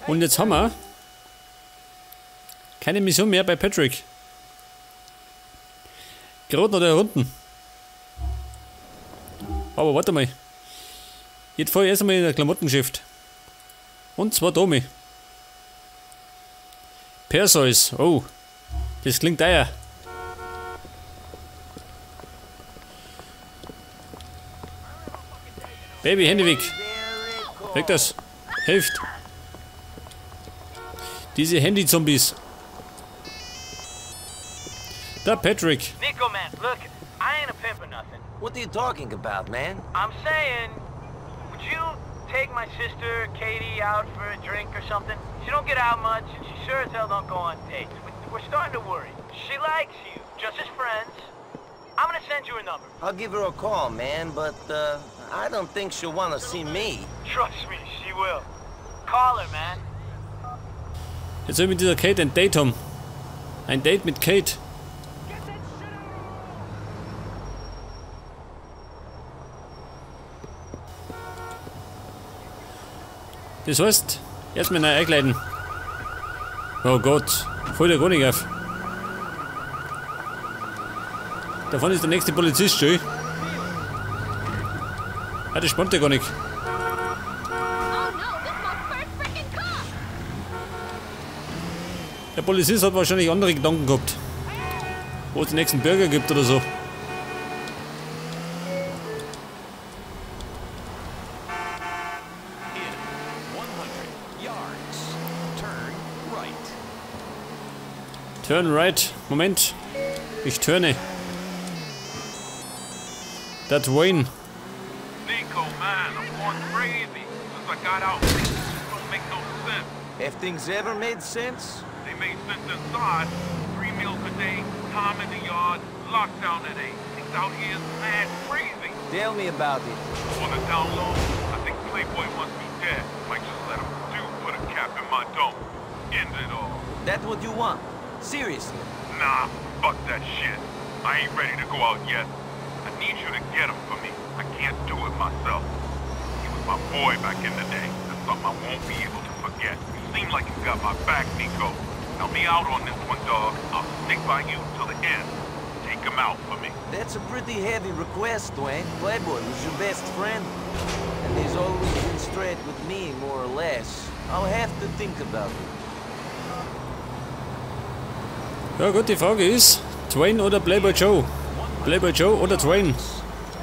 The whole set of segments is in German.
Und jetzt haben wir keine Mission mehr bei Patrick. Gerade noch da unten. Aber warte mal. Jetzt fahre ich erst einmal in ein Klamottengeschäft. Und zwar Domi. Perseus. Oh. Das klingt teuer. Baby, Hände weg. Weg das. Hilft. Diese Handy-Zombies. Da Patrick. Nico, man, look, I ain't a pimp or nothing. What are you talking about, man? I'm saying, would you take my sister, Katie, out for a drink or something? She don't get out much, and she sure as hell don't go on dates. We're starting to worry. She likes you, just as friends. I'm gonna send you a number. I'll give her a call, man, but, I don't think she'll want to see me. Trust me, she will. Call her, man. Jetzt soll ich mit dieser Kate ein Date haben. Ein Date mit Kate. Das heißt, erstmal neu einkleiden. Oh Gott, voll der gar nicht auf. Davon ist der nächste Polizist schon. Ah, das spannt ja gar nicht. Der Polizist hat wahrscheinlich andere Gedanken gehabt. Wo es den nächsten Burger gibt oder so. Turn right. Moment. Ich turne. That's Wayne. Nico, man, I'm going crazy. Since I got out, things just don't make no sense. Have things ever made sense? They made sense inside. 3 meals a day, time in the yard, lockdown at 8. Things out here is mad crazy. Tell me about it. On the down low, I think Playboy must be dead. Might just let him put a cap in my dome. End it all. That what you want? Seriously? Nah, fuck that shit. I ain't ready to go out yet. I need you to get him for me. I can't do it myself. He was my boy back in the day. That's something I won't be able to forget. You seem like you got my back, Nico. Help me out on this one, dog. I'll stick by you till the end. Take him out for me. That's a pretty heavy request, Dwayne. Playboy was your best friend. And he's always been straight with me, more or less. I'll have to think about it. Ja gut, die Frage ist, Dwayne oder Playboy Joe? Playboy Joe oder Dwayne?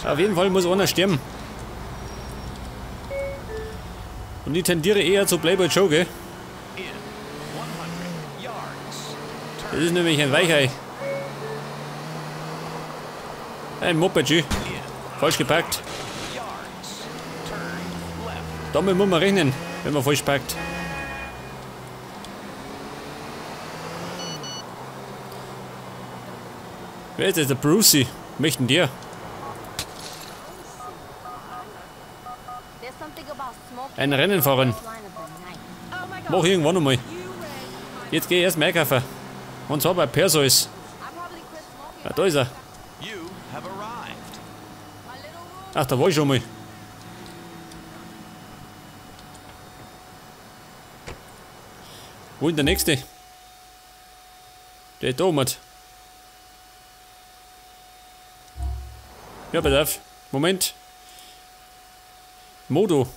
Auf jeden Fall muss einer sterben. Und ich tendiere eher zu Playboy Joe, gell? Das ist nämlich ein Weichei. Ein Moped, falsch geparkt. Damit muss man rechnen, wenn man falsch parkt. Wer ist das? Der Brucey. Möchten dir? Ein Rennen fahren. Mach irgendwann einmal. Jetzt geh ich erst mal einkaufen. Und zwar bei Perseus. Ja, da ist er. Ach, da war ich schon mal. Wo ist der nächste? Der ist da oben. Ja, pass auf. Moment. Modo.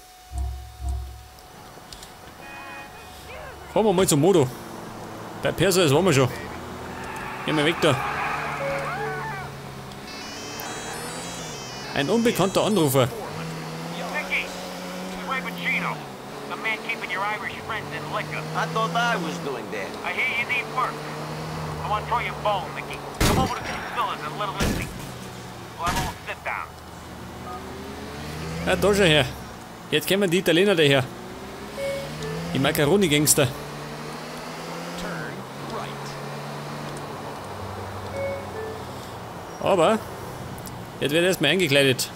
Fahren wir mal zum Modo. Bei Perseus waren wir schon. Gehen wir weg da. Ein unbekannter Anrufer. Nicky, it's Ray Pacino, the man keeping your Irish friends in liquor. I thought I was doing that. I hear you need work. I want to throw you a bone, Nicky. Come over to Conspilla's in Little Italy. We'll have a little sit down. Ja, da schon her. Jetzt kommen die Italiener daher. Die Macaroni-Gangster. Aber jetzt wird erstmal eingekleidet.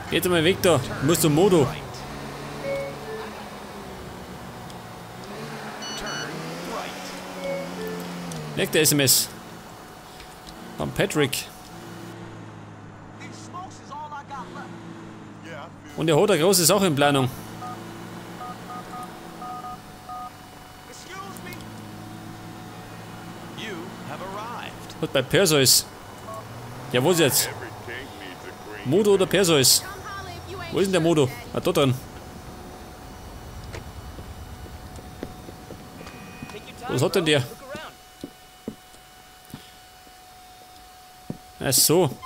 Geht einmal weg da. Du musst zum Modo. Nächste SMS. Von Patrick. These smokes is Und er hat eine große Sache in Planung. Und bei Perseus. Ja, wo ist jetzt? Modo oder Perseus? Wo ist denn der Modo? Ah, da drin. Was hat denn der? Ach so.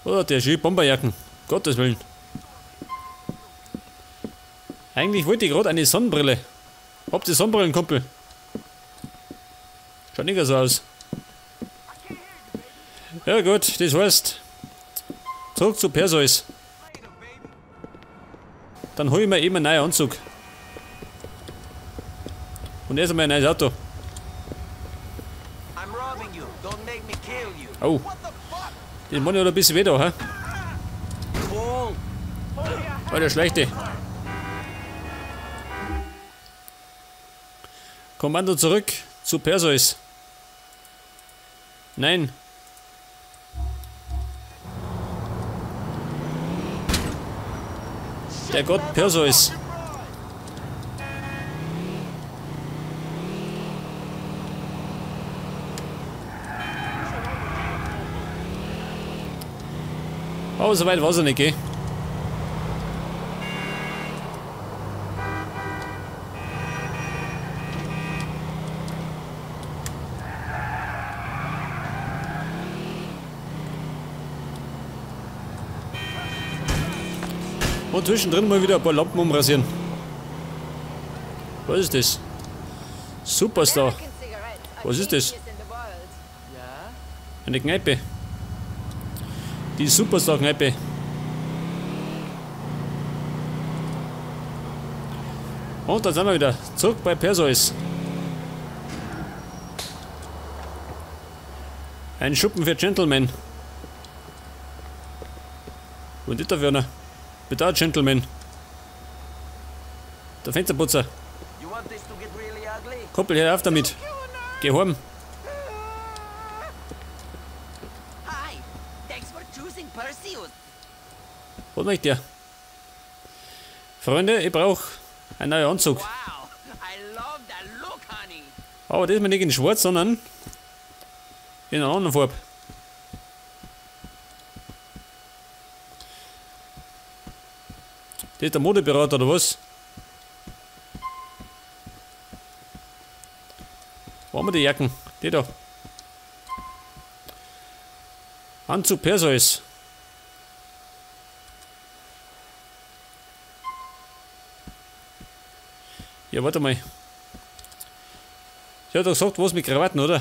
Oh, der schöne Bomberjacken. Gottes Willen. Eigentlich wollte ich gerade eine Sonnenbrille. Habt ihr Sonnenbrillen, Kumpel? Schaut nicht so aus. Ja gut, das heißt, zurück zu Perseus. Dann hol ich mir eben einen neuen Anzug. Und erst einmal ein neues Auto. Oh. Den Mann hat ein bisschen weh da, hä? Oh, der Schlechte. Kommando zurück zu Perseus. Nein. Der Gott Perseus. Aber so weit war es nicht, gell? Und zwischendrin mal wieder ein paar Lampen umrasieren. Was ist das? Superstar. Was ist das? Eine Kneipe. Die Superstar-Kneipe. Und dann sind wir wieder zurück bei Perseus. Ein Schuppen für Gentlemen. Und ist da für einer? Bitte auch Gentleman. Der Fensterputzer. Kumpel, hör auf damit. Geh heim. Was möchte ihr? Freunde, ich brauche einen neuen Anzug. Aber das mal nicht in schwarz, sondern in einer anderen Farbe. Das ist der Modeberater oder was? Wo haben wir die Jacken? Die da. Anzug Perseus. Ja, warte mal. Ich hab doch gesagt, was mit Krawatten, oder?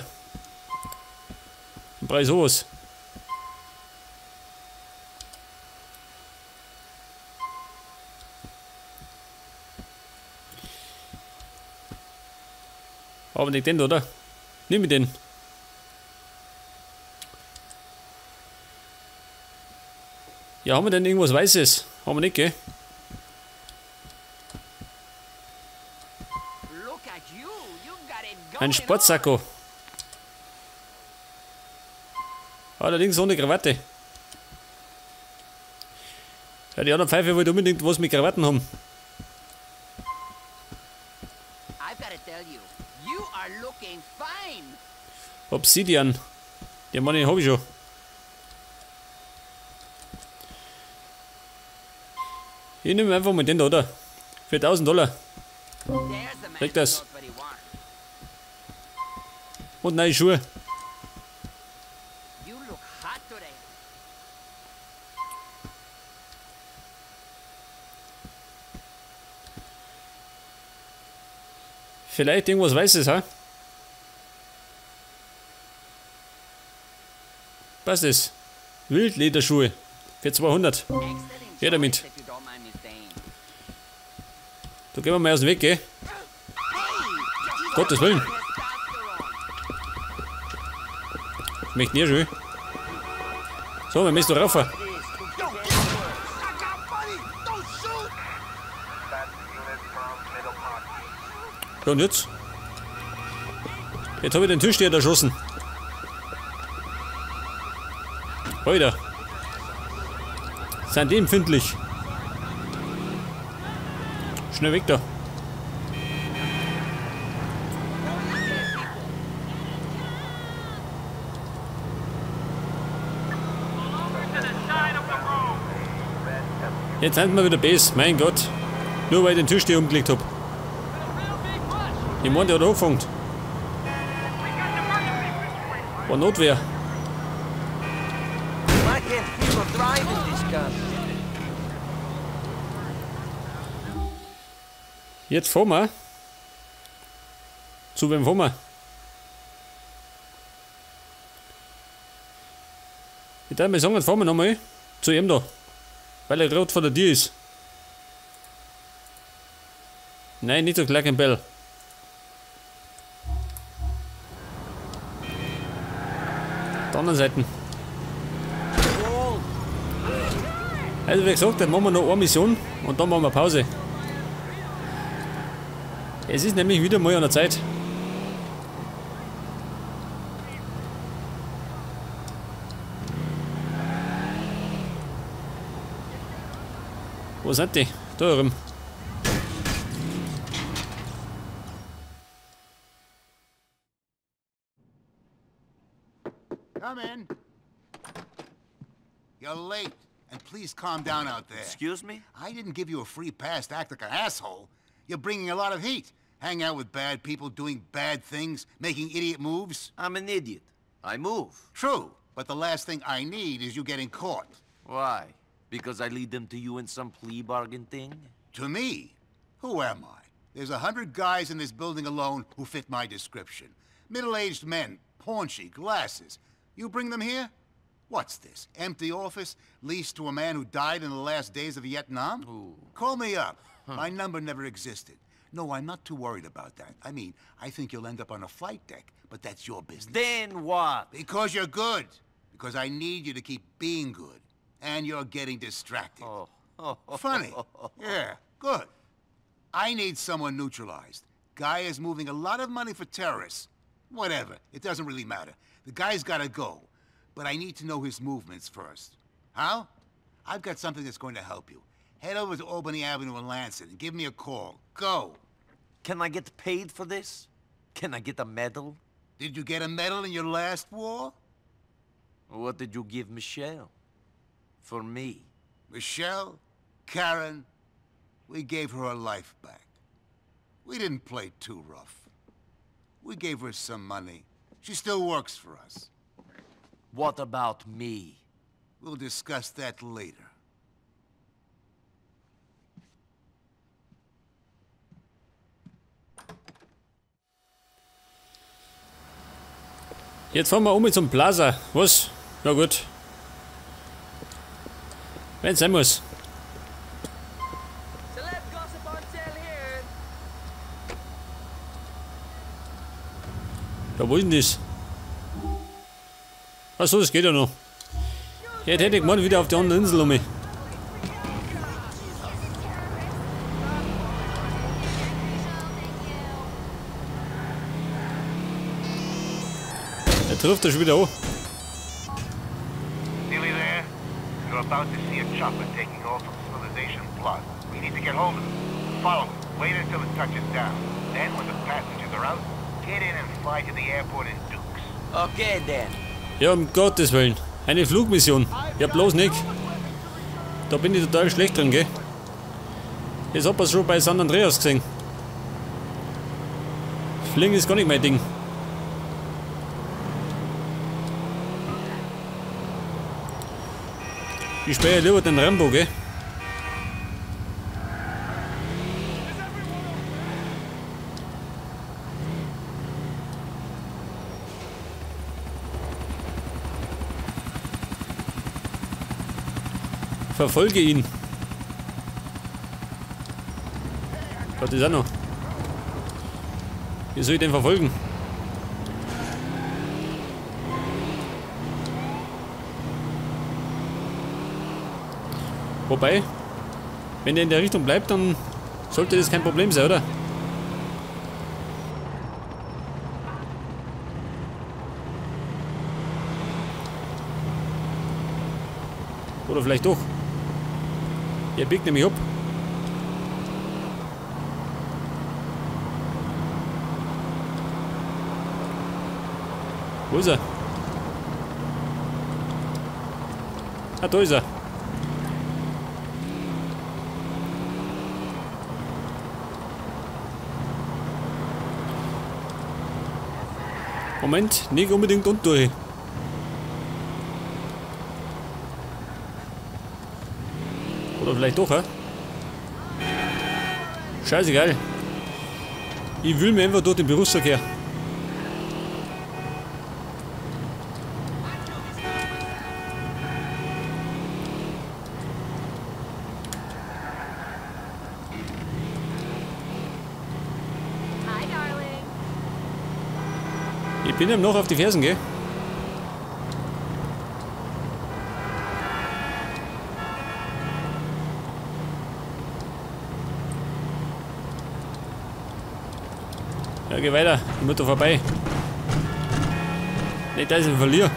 Dann brauche ich sowas. Aber nicht den, oder? Nimm mir den. Ja, haben wir denn irgendwas Weißes? Haben wir nicht, gell? Ein Sportsacko. Allerdings ohne Krawatte. Ja, die anderen Pfeife wollte unbedingt was mit Krawatten haben. Obsidian. Den Mann habe ich schon. Ich nehme einfach mal den da, oder? Für $1000. Krieg das. Und neue Schuhe. Vielleicht irgendwas Weißes, ha? Was ist das? Wildlederschuhe. Für 200. Her damit. Da gehen wir mal aus dem Weg, gell? Gottes Willen. Ich möchte nie schön. So, wir müssen da rauf. Ja, und jetzt? Jetzt habe ich den Türsteher erschossen. Alter. Sind die empfindlich? Schnell weg da. Jetzt sind wir wieder Bass, mein Gott. Nur weil ich den Tisch hier umgelegt habe. Ich meine, der hat angefangen. War Notwehr. I can't feel of driving this gun. Jetzt fahren wir. Zu wem fahren wir? Ich darf mal sagen, jetzt fahren wir nochmal zu ihm da. Weil er gerade vor der Tür ist. Nein, nicht so gleich ein Bell. Der anderen Seite. Also wie gesagt, dann machen wir noch eine Mission und dann machen wir Pause. Es ist nämlich wieder mal an der Zeit. Wo sind die? Da oben. Come in. You're late, and please calm down out there. Excuse me? I didn't give you a free pass to act like an asshole. You're bringing a lot of heat. Hang out with bad people, doing bad things, making idiot moves. I'm an idiot. I move. True, but the last thing I need is you getting caught. Why? Because I lead them to you in some plea bargain thing? To me? Who am I? There's 100 guys in this building alone who fit my description. Middle-aged men, paunchy, glasses. You bring them here? What's this? Empty office, leased to a man who died in the last days of Vietnam? Ooh. Call me up. My number never existed. No, I'm not too worried about that. I mean, I think you'll end up on a flight deck, but that's your business. Then what? Because you're good. Because I need you to keep being good. And you're getting distracted. Oh. Funny. Yeah, good. I need someone neutralized. Guy is moving a lot of money for terrorists. Whatever, it doesn't really matter. The guy's gotta go. But I need to know his movements first. How? I've got something that's going to help you. Head over to Albany Avenue in Lansing and give me a call. Go. Can I get paid for this? Can I get a medal? Did you get a medal in your last war? What did you give Michelle? For me? Michelle? Karen? We gave her her life back. We didn't play too rough. We gave her some money. She still works for us. What about me? We'll discuss that later. Jetzt fahren wir um zum Plaza. Was? Na gut. Wenn es sein muss. Ja, wo ist denn das? Achso, das geht ja noch. Jetzt hätte ich gemeint, wieder auf die andere Insel um mich. Er trifft er schon wieder an. Nearly there? You're about to see a chopper taking off from Civilization Plaza. We need to get hold of it. Follow it. Wait until it touches down. Then, when the passengers are out, get in and fly to the airport in Dukes. Okay, then. Ja, um Gottes Willen. Eine Flugmission. Ja, bloß nicht. Da bin ich total schlecht drin, gell? Das hat man schon bei San Andreas gesehen. Fliegen ist gar nicht mein Ding. Ich spiele ja lieber den Rambo, gell? Verfolge ihn. Was ist er noch? Wie soll ich den verfolgen? Wobei, wenn der in der Richtung bleibt, dann sollte das kein Problem sein, oder? Oder vielleicht doch. Er biegt nämlich ab. Wo ist er? Ah, da ist er. Moment, nicht unbedingt unten durch. Oder vielleicht doch, hä? Scheißegal. Ich will mir einfach durch den Berufsverkehr. Ich bin ihm noch auf die Fersen, gell? Ja, geh weiter. Ich muss da vorbei. Nicht, dass ich ihn verliere.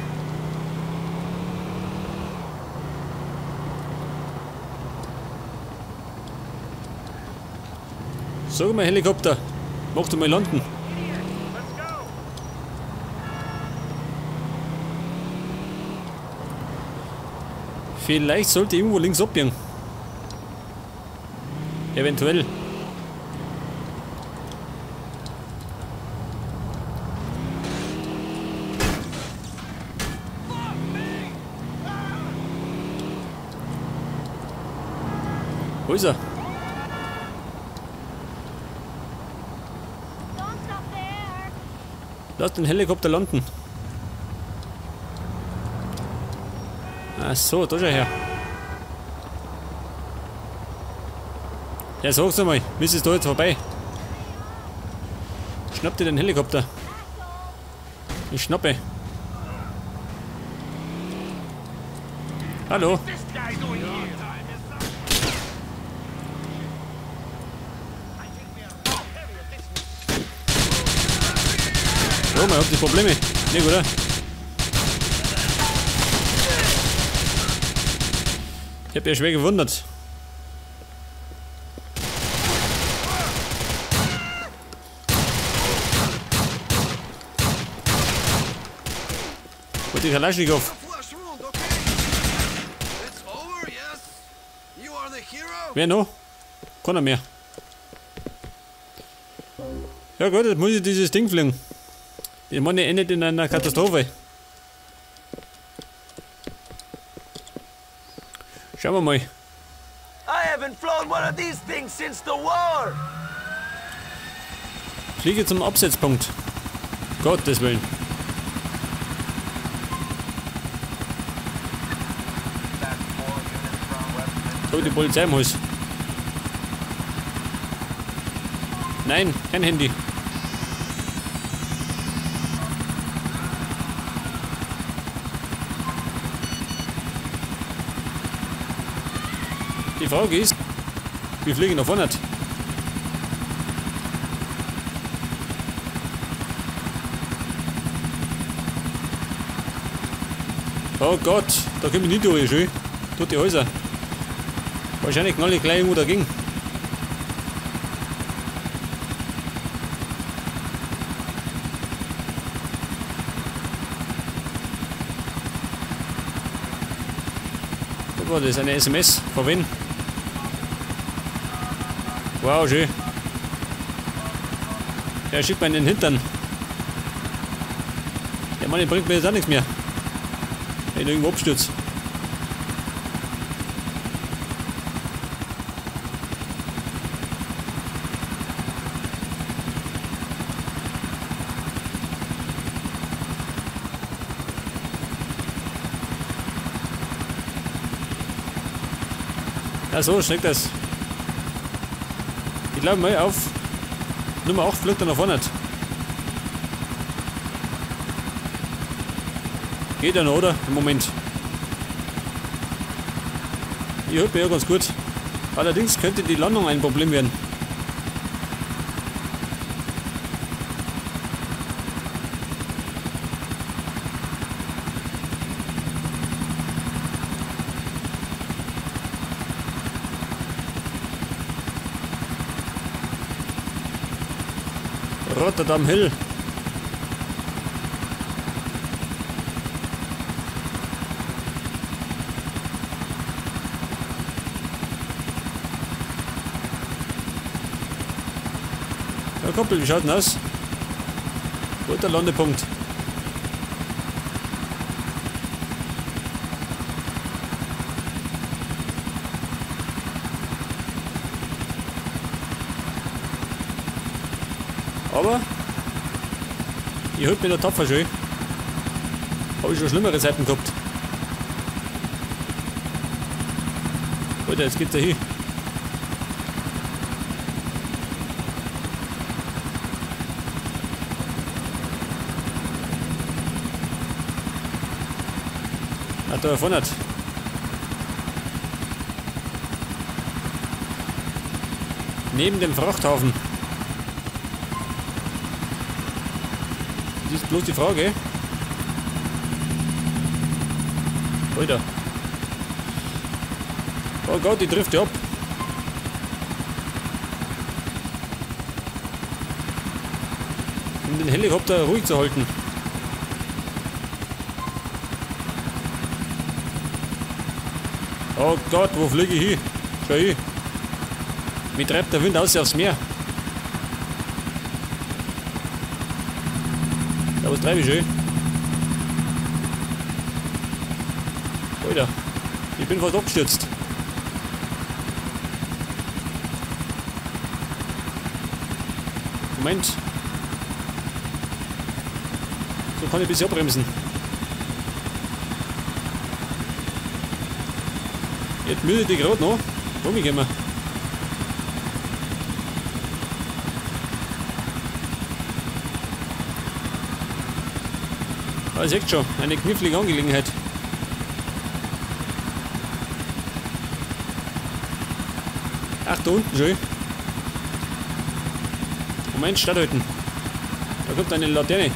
Sag mal, Helikopter. Mach du mal landen. Vielleicht sollte irgendwo links abbiegen. Eventuell. Wo ist er? Lass den Helikopter landen. Ach so, da schau her. Ja, sag's einmal, wie ist es da jetzt vorbei? Schnapp dir den Helikopter. Ich schnappe. Hallo? Oh, man, habt ihr Probleme? Nicht, oder? Ich hab ja schwer gewundert. Wo ist die Kalaschnikow? Wer noch? Keiner mehr. Ja gut, jetzt muss ich dieses Ding fliegen. Ich meine, endet in einer Katastrophe. Schauen wir mal. I haven't flown one of these things since the war. Fliege zum Absetzpunkt. Gottes Willen. Oh, die Polizei im Haus. Nein, kein Handy. Die Frage ist, wir fliegen nach vorne. Oh Gott, da komme ich nicht durch, schön. Tut die Häuser. Wahrscheinlich knall ich gleich irgendwo dagegen. Guck mal, das ist eine SMS. Von wen? Wow, schön. Ja, schickt mir in den Hintern. Der Mann bringt mir jetzt auch nichts mehr. Wenn ich irgendwo abstürze. Ja, so schneckt das. Ich glaube mal auf Nummer 8 fliegt er nach vorne. Geht ja noch, oder? Im Moment. Ich hört mir ja ganz gut. Allerdings könnte die Landung ein Problem werden. Rotterdam Hill. Ja, Kumpel, wie schaut denn aus? Guter Landepunkt. Aber ich halte mich da tapfer schön. Habe ich schon schlimmere Zeiten gehabt. Alter, jetzt geht's da hin. Ach, da vorne nicht. Neben dem Frachthafen. Das ist bloß die Frage. Alter. Oh Gott, die trifft ja ab. Um den Helikopter ruhig zu halten. Oh Gott, wo fliege ich hin? Schau hin. Wie treibt der Wind aus aufs Meer? Ja, was treibe ich schön? Alter, ich bin fast abgestürzt. Moment. So kann ich ein bisschen abbremsen. Jetzt müde die gerade noch. Komm, ich geh mal. Ah, seht schon, eine knifflige Angelegenheit. Ach, da unten schon. Moment, statthalten. Da kommt eine Laterne.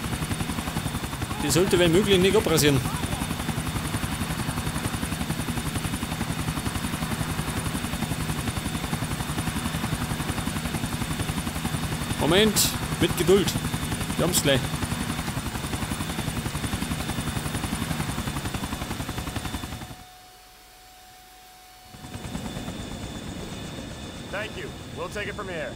Die sollte, wenn möglich, nicht abrasieren. Moment, mit Geduld. Wir haben's gleich. Thank you. We'll take it from here.